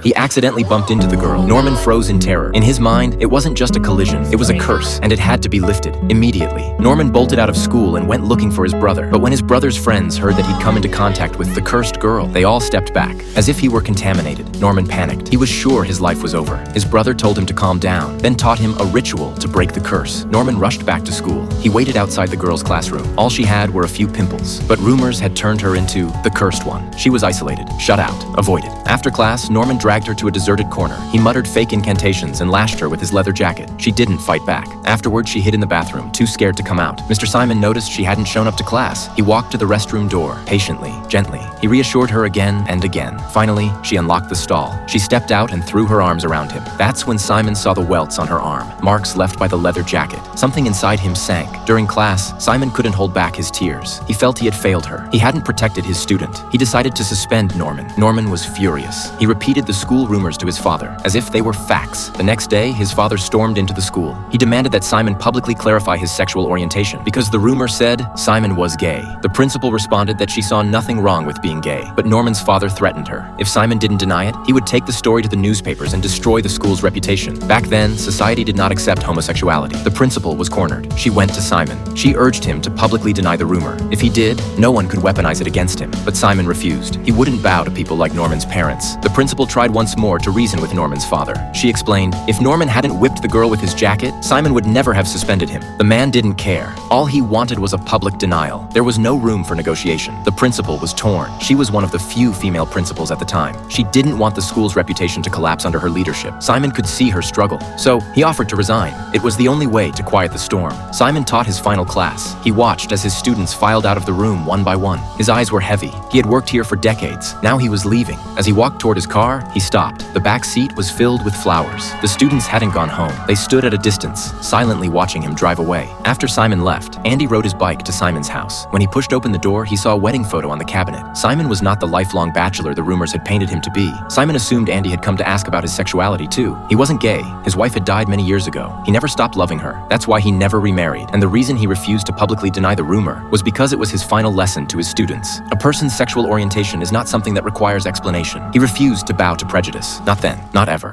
He accidentally bumped into the girl. Norman froze in terror. In his mind, it wasn't just a collision, it was a curse, and it had to be lifted immediately. Norman bolted out of school and went looking for his brother. But when his brother's friends heard that he'd come into contact with the cursed girl, they all stepped back. As if he were contaminated, Norman panicked. He was sure his life was over. His brother told him to calm down, then taught him a ritual to break the curse. Norman rushed back to school. He waited outside the girl's classroom. All she had were a few pimples, but rumors had turned her into the cursed one. She was isolated, shut out, avoided. After class, Norman dragged her to a deserted corner. He muttered fake incantations and lashed her with his leather jacket. She didn't fight back. Afterward, she hid in the bathroom, too scared to come out. Mr. Simon noticed she hadn't shown up to class. He walked to the restroom door, patiently, gently. He reassured her again and again. Finally, she unlocked the stall. She stepped out and threw her arms around him. That's when Simon saw the welts on her arm, marks left by the leather jacket. Something inside him sank. During class, Simon couldn't hold back his tears. He felt he had failed her. He hadn't protected his student. He decided to suspend Norman. Norman was furious. He repeated the school rumors to his father, as if they were facts. The next day, his father stormed into the school. He demanded that Simon publicly clarify his sexual orientation, because the rumor said Simon was gay. The principal responded that she saw nothing wrong with being gay, but Norman's father threatened her. If Simon didn't deny it, he would take the story to the newspapers and destroy the school's reputation. Back then, society did not accept homosexuality. The principal was cornered. She went to Simon. She urged him to publicly deny the rumor. If he did, no one could weaponize it against him. But Simon refused. He wouldn't bow to people like Norman's parents. The principal tried once more to reason with Norman's father. She explained, if Norman hadn't whipped the girl with his jacket, Simon would never have suspended him. The man didn't care. All he wanted was a public denial. There was no room for negotiation. The principal was torn. She was one of the few female principals at the time. She didn't want the school's reputation to collapse under her leadership. Simon could see her struggle, so he offered to resign. It was the only way to quiet the storm. Simon taught his final class. He watched as his students filed out of the room one by one. His eyes were heavy. He had worked here for decades. Now he was leaving. As he walked toward his car, he stopped. The back seat was filled with flowers. The students hadn't gone home. They stood at a distance, silently watching him drive away. After Simon left, Andy rode his bike to Simon's house. When he pushed open the door, he saw a wedding photo on the cabinet. Simon was not the lifelong bachelor the rumors had painted him to be. Simon assumed Andy had come to ask about his sexuality too. He wasn't gay. His wife had died many years ago. He never stopped loving her. That's why he never remarried. And the reason he refused to publicly deny the rumor was because it was his final lesson to his students. A person's sexual orientation is not something that requires explanation. He refused to bow to prejudice. Not then, not ever.